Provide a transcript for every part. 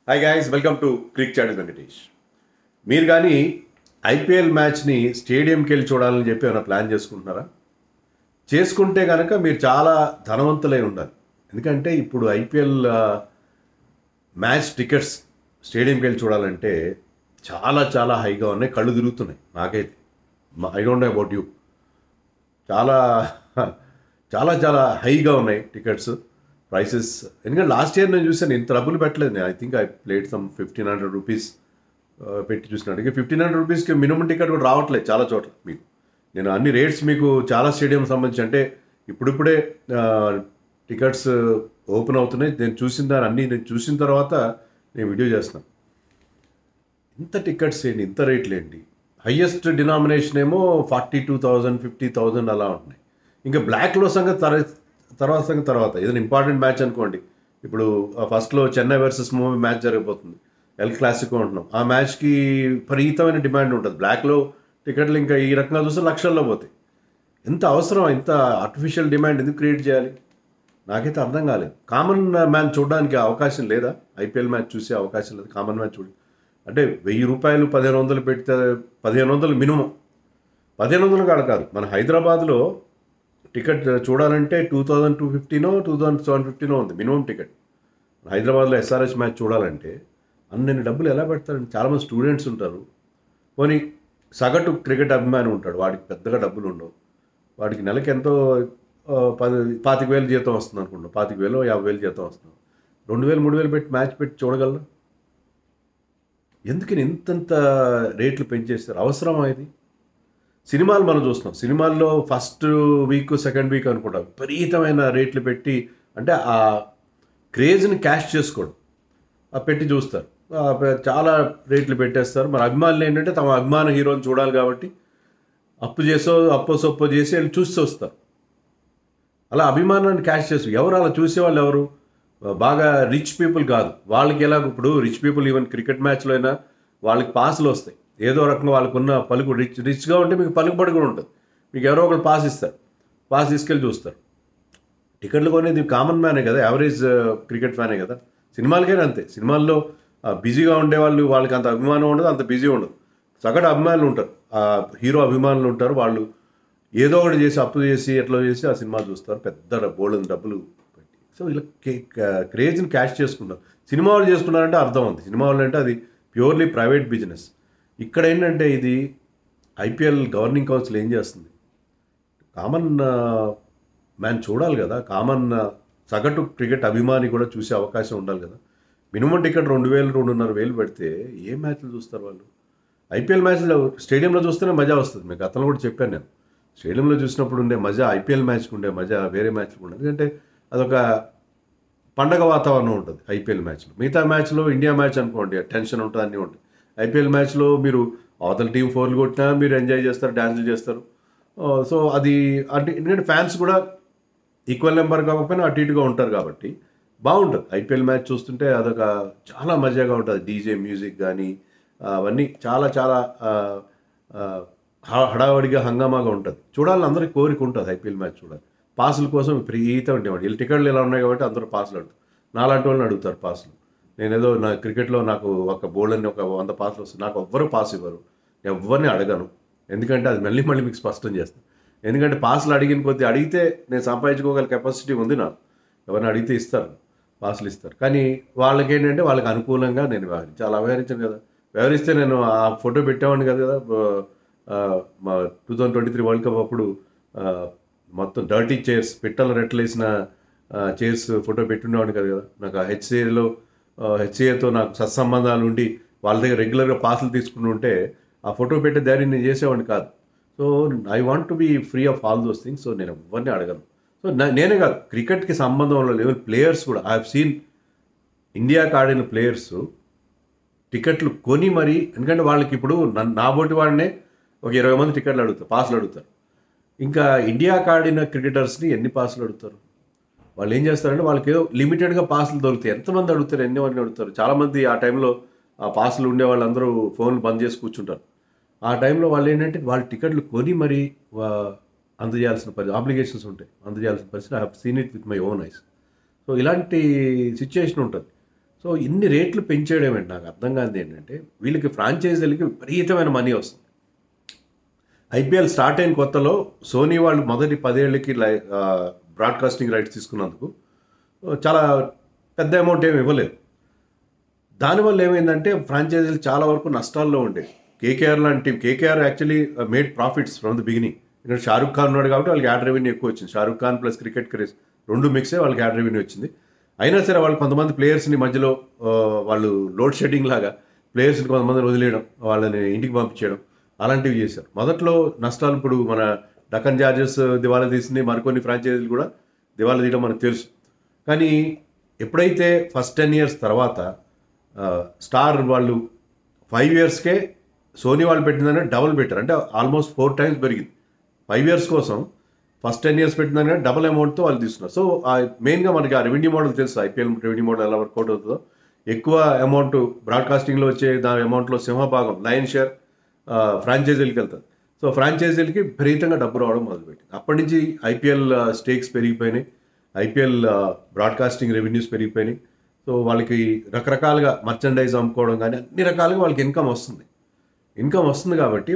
Hi guys, welcome to crick chat Venkatesh. మీరు కానీ IPL మ్యాచ్ని స్టేడియంకి వెళ్ళి చూడాలని చెప్పి ఏమైనా ప్లాన్ చేసుకుంటున్నారా? చేసుకుంటే కనుక మీరు చాలా ధనవంతులై ఉండాలి. ఎందుకంటే ఇప్పుడు ఐపీఎల్ మ్యాచ్ టికెట్స్ స్టేడియంకి వెళ్ళి చూడాలంటే చాలా చాలా హైగా ఉన్నాయి. కళ్ళు తిరుగుతున్నాయి నాకైతే. I don't know about you. చాలా చాలా చాలా హైగా ఉన్నాయి టికెట్స్ ప్రైసెస్. ఎందుకంటే లాస్ట్ ఇయర్ నేను చూసాను, ఇంత డబ్బులు పెట్టలేదు నేను. I think I played some 1500 rupees పెట్టి చూసినాడు. ఇక 1500 రూపీస్కి మినిమం టికెట్ కూడా రావట్లేదు చాలా చోట్ల. మీకు నేను అన్ని రేట్స్ మీకు చాలా స్టేడియం సంబంధించి అంటే ఇప్పుడిప్పుడే టికెట్స్ ఓపెన్ అవుతున్నాయి. నేను చూసిన దాన్ని అన్నీ నేను చూసిన తర్వాత నేను వీడియో చేస్తున్నాను. ఇంత టికెట్స్ ఏంటి, ఇంత రేట్లు ఏంటి? హయ్యెస్ట్ డినామినేషన్ ఏమో 42,000 50,000 అలా ఉన్నాయి. ఇంకా బ్లాక్లో తర్వాత ఏదైనా ఇంపార్టెంట్ మ్యాచ్ అనుకోండి. ఇప్పుడు ఫస్ట్లో చెన్నై వర్సెస్ ముంబై మ్యాచ్ జరగబోతుంది, ఎల్ క్లాసికో అంటున్నాం. ఆ మ్యాచ్కి విపరీతమైన డిమాండ్ ఉంటుంది. బ్లాక్లో టికెట్లు ఇంకా ఈ రకంగా చూస్తే లక్షల్లో పోతాయి. ఎంత అవసరం, ఇంత ఆర్టిఫిషియల్ డిమాండ్ ఎందుకు క్రియేట్ చేయాలి? నాకైతే అర్థం కాలేదు. కామన్ మ్యాచ్ చూడడానికి అవకాశం లేదా? ఐపీఎల్ మ్యాచ్ చూసే అవకాశం లేదు కామన్ మ్యాచ్ చూడండి అంటే. 1000 రూపాయలు 1500 పెడితే 1500 మినిమం. 1500 కాదు, మన హైదరాబాద్లో టికెట్ చూడాలంటే 2250 2750 ఉంది మినిమం టికెట్. హైదరాబాద్లో ఎస్ఆర్హెచ్ మ్యాచ్ చూడాలంటే అన్ని డబ్బులు ఎలా పెడతారండి? చాలామంది స్టూడెంట్స్ ఉంటారు, పోనీ సగటు క్రికెట్ అభిమాని ఉంటాడు, వాడికి పెద్దగా డబ్బులు ఉండవు. వాడికి నెలకి ఎంతో 25,000 జీతం వస్తుంది అనుకుంటాం. 25,000 50,000 జీతం వస్తుంది. 2,000 3,000 పెట్టి మ్యాచ్ పెట్టి చూడగలరు. ఎందుకని ఇంతంత రేట్లు పెంచేస్తారు? అవసరమా ఇది? సినిమాలు మనం చూస్తున్నాం. సినిమాల్లో ఫస్ట్ వీక్ సెకండ్ వీక్ అనుకుంటాం విపరీతమైన రేట్లు పెట్టి, అంటే ఆ క్రేజ్ని క్యాష్ చేసుకోవడం పెట్టి చూస్తారు. చాలా రేట్లు పెట్టేస్తారు. మరి అభిమానులు ఏంటంటే తమ అభిమాన హీరోని చూడాలి కాబట్టి అప్పో సొప్పో చేసి వెళ్ళి చూసి వస్తారు. అలా అభిమానాన్ని క్యాష్ చేస్తారు. ఎవరు అలా చూసేవాళ్ళు? ఎవరు? బాగా రిచ్ పీపుల్ కాదు. వాళ్ళకి ఎలా, ఇప్పుడు రిచ్ పీపుల్ ఈవెన్ క్రికెట్ మ్యాచ్లో అయినా వాళ్ళకి పాసులు వస్తాయి. ఏదో రకంగా వాళ్ళకున్న పలుకు రిచ్గా ఉంటే మీకు పలుకుబడి కూడా ఉంటుంది. మీకు ఎవరో ఒకరు పాస్ ఇస్తారు, పాస్ తీసుకెళ్ళి చూస్తారు. టికెట్లు కొనేది కామన్ మ్యానే కదా, యావరేజ్ క్రికెట్ ఫ్యానే కదా. సినిమాలకైనా అంతే. సినిమాల్లో బిజీగా ఉండేవాళ్ళు, వాళ్ళకి అంత అభిమానం ఉండదు, అంత బిజీ ఉండదు. సగటు అభిమానులు ఉంటారు, హీరో అభిమానులు ఉంటారు. వాళ్ళు ఏదో ఒకటి చేసి అప్పు చేసి ఎట్లా చేసి ఆ సినిమా చూస్తారు, పెద్ద బోల్డ్ డబ్బులు పెట్టి. సో ఇలా క్రేజ్ని క్యాష్ చేసుకుంటారు. సినిమా వాళ్ళు చేసుకున్నారంటే అర్థం ఉంది. సినిమా వాళ్ళు అంటే అది ప్యూర్లీ ప్రైవేట్ బిజినెస్. ఇక్కడ ఏంటంటే ఇది ఐపీఎల్ గవర్నింగ్ కౌన్సిల్ ఏం చేస్తుంది? కామన్ మ్యాన్ చూడాలి కదా, కామన్ సగటు క్రికెట్ అభిమాని కూడా చూసే అవకాశం ఉండాలి కదా. మినిమం టికెట్ 2,000 2,500 పెడితే ఏ మ్యాచ్లు చూస్తారు వాళ్ళు? ఐపీఎల్ మ్యాచ్లో స్టేడియంలో చూస్తేనే మజా వస్తుంది. మీకు గతంలో కూడా చెప్పాను నేను. స్టేడియంలో చూసినప్పుడు ఉండే మజా ఐపీఎల్ మ్యాచ్కి ఉండే మజా వేరే మ్యాచ్కి ఉండదు. ఎందుకంటే అదొక పండగ వాతావరణం ఉంటుంది ఐపీఎల్ మ్యాచ్లో. మిగతా మ్యాచ్లో ఇండియా మ్యాచ్ అనుకోండి టెన్షన్ ఉంటుంది, అన్నీ ఉంటుంది. ఐపీఎల్ మ్యాచ్లో మీరు అవతల టీం 4లు కొట్టినా మీరు ఎంజాయ్ చేస్తారు, డ్యాన్సులు చేస్తారు. సో అది అంటే ఎందుకంటే ఫ్యాన్స్ కూడా ఈక్వల్ నెంబర్ కాకపోయినా అటు ఇటుగా ఉంటారు కాబట్టి బాగుంటుంది. ఐపీఎల్ మ్యాచ్ చూస్తుంటే అదొక చాలా మజాగా ఉంటుంది. డీజే మ్యూజిక్ కానీ అవన్నీ చాలా చాలా హడావడిగా హంగామాగా ఉంటుంది. చూడాలని అందరికీ కోరిక ఉంటుంది ఐపీఎల్ మ్యాచ్ చూడాలి. పాసుల కోసం విపరీతం ఉండేవాడు. వీళ్ళు టికెట్లు ఎలా ఉన్నాయి కాబట్టి అందరూ పాసులు అడుగుతారు. నాలాంటి వాళ్ళని అడుగుతారు పాసులు. నేనేదో నా క్రికెట్లో నాకు ఒక బోల్డ్ అని ఒక 100 పాసులు వస్తుంది, నాకు ఎవ్వరూ పాస్ ఇవ్వరు, ఎవరిని అడగను. ఎందుకంటే అది మళ్ళీ మీకు స్పష్టం చేస్తాను. ఎందుకంటే పాసులు అడిగిన కొద్దీ అడిగితే నేను సంపాదించుకోగల కెపాసిటీ ఉంది నాకు. ఎవరిని అడిగితే ఇస్తారు, పాసులు ఇస్తారు. కానీ వాళ్ళకి ఏంటంటే వాళ్ళకి అనుకూలంగా నేను చాలా వ్యవహరించాను కదా. వ్యవహరిస్తే నేను ఆ ఫోటో పెట్టేవాడిని కదా. మా 2023 వరల్డ్ కప్ అప్పుడు మొత్తం డర్టీ చైర్స్, పిట్టల రెట్లేసిన చైర్స్ ఫోటో పెట్టుండేవాడిని కదా. నాకు ఆ హెచ్సిఏతో నాకు సత్సంబంధాలు ఉండి వాళ్ళ దగ్గర రెగ్యులర్గా పాసులు తీసుకుని ఉంటే ఆ ఫోటో పెట్టే ధైర్యం నేను చేసేవాడిని కాదు. So I want to be free of all those things. So నేను ఎవరిని అడగను. సో నేనే కాదు, క్రికెట్కి సంబంధం లేవు ప్లేయర్స్ కూడా ఐ హావ్ సీన్ ఇండియాకి ఆడిన ప్లేయర్స్ టికెట్లు కొని మరీ, ఎందుకంటే వాళ్ళకి ఇప్పుడు నా బోటి వాడినే ఒక 20 మంది టికెట్లు అడుగుతారు, పాసులు అడుగుతారు. ఇంకా ఇండియాకి ఆడిన క్రికెటర్స్ని ఎన్ని పాసులు అడుగుతారు? వాళ్ళు ఏం చేస్తారంటే వాళ్ళకి ఏదో లిమిటెడ్గా పాసులు దొరుకుతాయి. ఎంతమంది అడుగుతారు, ఎన్ని మంది అడుగుతారు? చాలామంది ఆ టైంలో ఆ పాసులు ఉండే వాళ్ళందరూ ఫోన్లు బంద్ చేసి కూర్చుంటారు. ఆ టైంలో వాళ్ళు ఏంటంటే వాళ్ళు టికెట్లు కొని మరీ అందజేయాల్సిన ఆబ్లిగేషన్స్ ఉంటాయి, అందజేయాల్సిన పరిస్థితి. I have seen it with my own eyes. So ఇలాంటి సిచ్యుయేషన్ ఉంటుంది. సో ఇన్ని రేట్లు పెంచేయడం ఏంటి నాకు అర్థం కాదు ఏంటంటే వీళ్ళకి ఫ్రాంచైజీలకి విపరీతమైన మనీ వస్తుంది. ఐపీఎల్ స్టార్ట్ అయిన కొత్తలో సోనీ వాళ్ళు మొదటి 10 ఏళ్ళకి బ్రాడ్కాస్టింగ్ రైట్స్ తీసుకున్నందుకు చాలా పెద్ద అమౌంట్ ఏమి ఇవ్వలేదు. దానివల్ల ఏమైందంటే ఫ్రాంచైజీలు చాలా వరకు నష్టాల్లో ఉండేవి. కేకేఆర్ లాంటి team, KKR actually made profits from the beginning. ఇక్కడ షారుఖ్ ఖాన్ ఉన్నాడు కాబట్టి వాళ్ళకి యాడ్ రెవెన్యూ ఎక్కువ వచ్చింది. Shahrukh Khan plus cricket craze రెండు మిక్సే వాళ్ళకి యాడ్ రెవెన్యూ వచ్చింది. అయినా సరే వాళ్ళు కొంతమంది ప్లేయర్స్ని మధ్యలో వాళ్ళు లోడ్ షెడ్డింగ్ లాగా ప్లేయర్స్ని కొంతమందిని వదిలేయడం, వాళ్ళని ఇంటికి పంపించేయడం అలాంటివి చేశారు. మొదట్లో నష్టాలు, ఇప్పుడు మన డక్కన్ చార్జర్స్ దివాలా తీసింది, మరికొన్ని ఫ్రాంచైజీలు కూడా దివాలా తీయడం మనకు తెలుసు. కానీ ఎప్పుడైతే ఫస్ట్ 10 years తర్వాత స్టార్ వాళ్ళు 5 yearsకే సోనీ వాళ్ళు పెట్టిందని డబుల్ పెట్టారు. అంటే ఆల్మోస్ట్ 4 times పెరిగింది. 5 years కోసం ఫస్ట్ 10 years పెట్టిందని డబుల్ అమౌంట్తో వాళ్ళు తీసుకున్నారు. సో మెయిన్గా మనకి ఆ రెవెన్యూ మోడల్ తెలుసు, ఐపీఎల్ రెవెన్యూ మోడల్ ఎలా వర్కౌట్ అవుతుందో. ఎక్కువ అమౌంట్ బ్రాడ్కాస్టింగ్లో వచ్చే దాని అమౌంట్లో సింహభాగం లయన్ షేర్ ఫ్రాంచైజీలకి వెళ్తుంది. సో ఫ్రాంచైజీలకి విపరీతంగా డబ్బు రావడం మొదలుపెట్టింది. అప్పటి నుంచి ఐపీఎల్ స్టేక్స్ పెరిగిపోయినాయి, ఐపీఎల్ బ్రాడ్కాస్టింగ్ రెవెన్యూస్ పెరిగిపోయినాయి. సో వాళ్ళకి రకరకాలుగా మర్చండైజ్ అమ్ముకోవడం కానీ అన్ని రకాలుగా వాళ్ళకి ఇన్కమ్ వస్తుంది కాబట్టి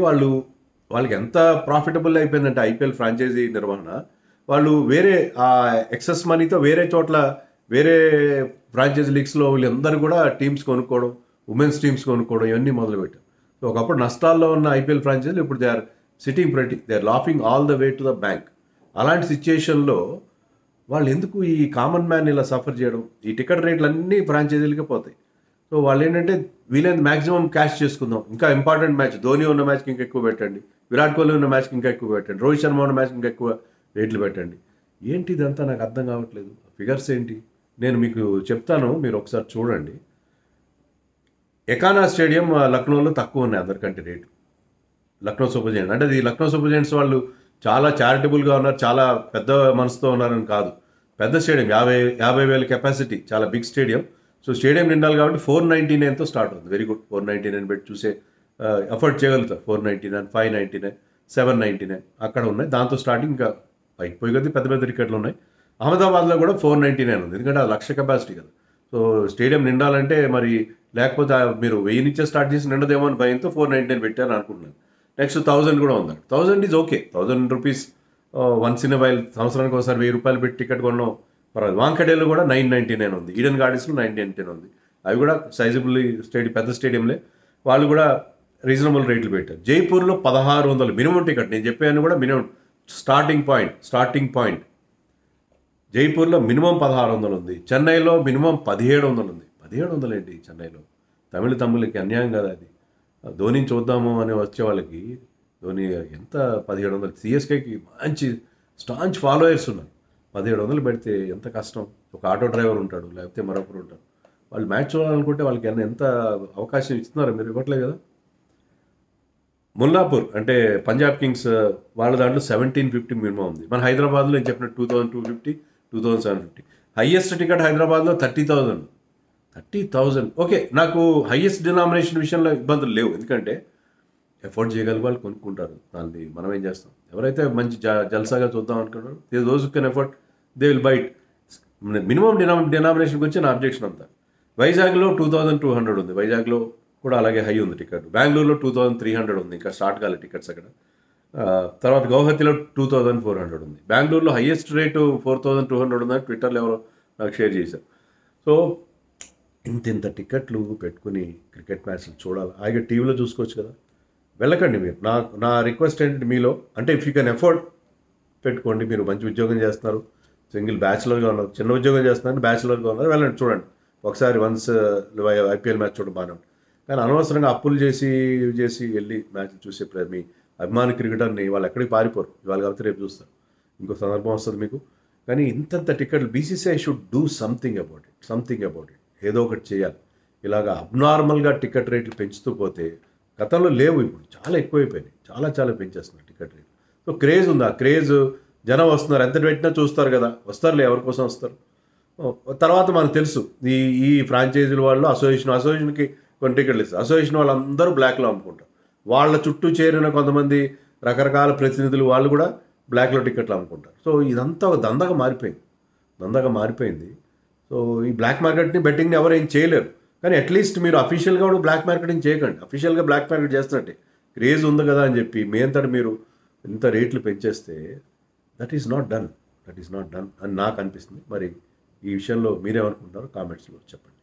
వాళ్ళకి ఎంత ప్రాఫిటబుల్ అయిపోయిందంటే ఐపీఎల్ ఫ్రాంచైజీ నిర్వహణ, వాళ్ళు వేరే ఎక్సెస్ మనీతో వేరే చోట్ల వేరే ఫ్రాంచైజీ లీగ్స్లో వీళ్ళందరూ కూడా టీమ్స్ కొనుక్కోవడం, ఉమెన్స్ టీమ్స్ కొనుక్కోవడం ఇవన్నీ మొదలుపెట్టారు. సో ఒకప్పుడు నష్టాల్లో ఉన్న ఐపీఎల్ ఫ్రాంచైజీలు ఇప్పుడు they are laughing all the way to the bank. అలాంటి సిచ్యుయేషన్లో వాళ్ళు ఎందుకు ఈ కామన్ మ్యాన్ ఇలా సఫర్ చేయడం? ఈ టికెట్ రేట్లు అన్నీ ఫ్రాంచైజీలకే పోతాయి. సో వాళ్ళు ఏంటంటే వీలైనంత మ్యాక్సిమం క్యాష్ చేసుకుందాం, ఇంకా ఇంపార్టెంట్ మ్యాచ్, ధోని ఉన్న మ్యాచ్కి ఇంకా ఎక్కువ పెట్టండి, విరాట్ కోహ్లీ ఉన్న మ్యాచ్కి ఇంకా ఎక్కువ పెట్టండి, రోహిత్ శర్మ ఉన్న మ్యాచ్కి ఇంకా ఎక్కువ రేట్లు పెట్టండి. ఏంటి ఇదంతా నాకు అర్థం కావట్లేదు. ఫిగర్స్ ఏంటి నేను మీకు చెప్తాను, మీరు ఒకసారి చూడండి. ఎకానా స్టేడియం లక్నోలో తక్కువ ఉన్నాయి అందరికంటే రేటు. లక్నో సూపర్ జైంట్స్ అంటే, అది లక్నో సూపర్ జైంట్స్ వాళ్ళు చాలా చారిటబుల్గా ఉన్నారు, చాలా పెద్ద మనసుతో ఉన్నారని కాదు. పెద్ద స్టేడియం, 50,000 కెపాసిటీ, చాలా బిగ్ స్టేడియం. సో స్టేడియం నిండాలి కాబట్టి 499తో స్టార్ట్ అవుతుంది. Very good. 499 పెట్టి చూసే ఎఫర్ట్ చేయగలుగుతారు. 499, 599, 799 అక్కడ ఉన్నాయి. దాంతో స్టార్టింగ్ ఇంకా అయిపోయి కొద్ది పెద్ద పెద్ద టికెట్లు ఉన్నాయి. అహ్మదాబాద్లో కూడా 499 ఉంది, ఎందుకంటే అది 1,00,000 కెపాసిటీ కదా. సో స్టేడియం నిండాలంటే మరి, లేకపోతే మీరు 1000 నుంచే స్టార్ట్ చేసి నిండదేమో అని భయంతో 499 పెట్టారని అనుకుంటున్నాను. నెక్స్ట్ 1000 కూడా ఉంది. 1000 is okay. 1000 rupees once in while, సంవత్సరానికి ఒకసారి 1000 రూపాయలు పెట్టి టికెట్ కొన్నాం పర్వాలేదు. వాంకడేలో కూడా 999 ఉంది, ఈడెన్ గార్డెన్స్లో 999 ఉంది. అవి కూడా సైజబుల్ పెద్ద స్టేడియంలే, వాళ్ళు కూడా రీజనబుల్ రేట్లు పెట్టారు. జైపూర్లో 1600 మినిమం టికెట్. నేను చెప్పాను కూడా మినిమం స్టార్టింగ్ పాయింట్ జైపూర్లో మినిమం 1600 ఉంది. చెన్నైలో మినిమం 1700 ఉంది. 1700 ఏంటి చెన్నైలో? తమిళకి అన్యాయం కదా అది. ధోనిని చూద్దాము అని వచ్చే వాళ్ళకి ధోని ఎంత 1700? సిఎస్కేకి మంచి స్టాంచ్ ఫాలోయర్స్ ఉన్నారు. 1700 పెడితే ఎంత కష్టం. ఒక ఆటో డ్రైవర్ ఉంటాడు, లేకపోతే మరొకరు ఉంటారు. వాళ్ళు మ్యాచ్ చూడాలనుకుంటే వాళ్ళకి ఎంత అవకాశం ఇస్తున్నారు, మీరు ఇవ్వట్లేదు కదా. ముల్లాపూర్ అంటే పంజాబ్ కింగ్స్ వాళ్ళ దాంట్లో 1750 మినిమం ఉంది. మన హైదరాబాద్లో నేను చెప్పిన 2250, 2750. హయ్యెస్ట్ టికెట్ హైదరాబాద్లో 30,000. ఓకే, నాకు హయ్యెస్ట్ డినామినేషన్ విషయంలో ఇబ్బందులు లేవు, ఎందుకంటే ఎఫోర్డ్ చేయగల వాళ్ళు కొనుక్కుంటారు. దాన్ని మనం ఏం చేస్తాం? ఎవరైతే మంచి జల్సాగా చూద్దాం అనుకుంటారో, those can afford, they will bite. Minimum డినామినేషన్కి వచ్చి నా అబ్జెక్షన్ అంతా. వైజాగ్లో 2200 ఉంది, వైజాగ్లో కూడా అలాగే హై ఉంది టికెట్. బెంగళూరులో 2300 ఉంది, ఇంకా స్టార్ట్ కాలేదు టికెట్స్ అక్కడ. తర్వాత గౌహతిలో 2400 ఉంది. బెంగళూరులో హయ్యెస్ట్ రేటు 4200 ఉందని ట్విట్టర్లో ఎవరో నాకు షేర్ చేశారు. సో ఇంత టికెట్లు పెట్టుకుని క్రికెట్ మ్యాచ్లు చూడాలి, అలాగే టీవీలో చూసుకోవచ్చు కదా. వెళ్ళకండి మీరు. నా రిక్వెస్ట్ ఏంటంటే మీలో, అంటే ఇఫ్ యూ కెన్ ఎఫోర్డ్ పెట్టుకోండి. మీరు మంచి ఉద్యోగం చేస్తున్నారు, సింగిల్ బ్యాచిలర్గా ఉన్నారు, చిన్న ఉద్యోగం చేస్తున్నారు, బ్యాచిలర్గా ఉన్నారు, వెళ్ళండి చూడండి. ఒకసారి వన్స్ ఐపీఎల్ మ్యాచ్ చూడడం బాగానే ఉంటుంది. కానీ అనవసరంగా అప్పులు చేసి వెళ్ళి మ్యాచ్ చూసే మీ అభిమాని క్రికెటర్ని వాళ్ళు ఎక్కడికి పారిపోరు. ఇవాళ కాబట్టి రేపు చూస్తారు, ఇంకో సందర్భం వస్తుంది మీకు. కానీ ఇంతంత టికెట్లు, BCCI should do something about it. ఏదో ఒకటి చేయాలి. ఇలాగా అబ్నార్మల్గా టికెట్ రేట్లు పెంచుతూ పోతే, గతంలో లేవు, ఇప్పుడు చాలా ఎక్కువైపోయినాయి, చాలా పెంచేస్తున్నారు టికెట్ రేట్లు. సో క్రేజ్ ఉంది, ఆ క్రేజ్ జనం వస్తున్నారు, ఎంత పెట్టినా చూస్తారు కదా, వస్తారులే, ఎవరి కోసం వస్తారు. తర్వాత మనకు తెలుసు ఈ ఫ్రాంచైజీల వాళ్ళు అసోసియేషన్కి కొన్ని టికెట్లు ఇస్తారు. అసోసియేషన్ వాళ్ళందరూ బ్లాక్లో అమ్ముకుంటారు. వాళ్ళ చుట్టూ చేరిన కొంతమంది రకరకాల ప్రతినిధులు వాళ్ళు కూడా బ్లాక్లో టికెట్లు అమ్ముకుంటారు. సో ఇదంతా ఒక దందగా మారిపోయింది. సో సో ఈ బ్లాక్ మార్కెట్ని బెట్టింగ్ని ఎవరు ఏం చేయలేరు. కానీ అట్లీస్ట్ మీరు అఫీషియల్గా కూడా బ్లాక్ మార్కెటింగ్ చేయకండి. అఫీషియల్గా బ్లాక్ మార్కెట్ చేస్తున్నట్టే క్రేజ్ ఉంది కదా అని చెప్పి మీ అంతటా మీరు ఇంత రేట్లు పెంచేస్తే దట్ ఈస్ నాట్ డన్ అని నాకు అనిపిస్తుంది. మరి ఈ విషయంలో మీరేమనుకుంటున్నారో కామెంట్స్లో చెప్పండి.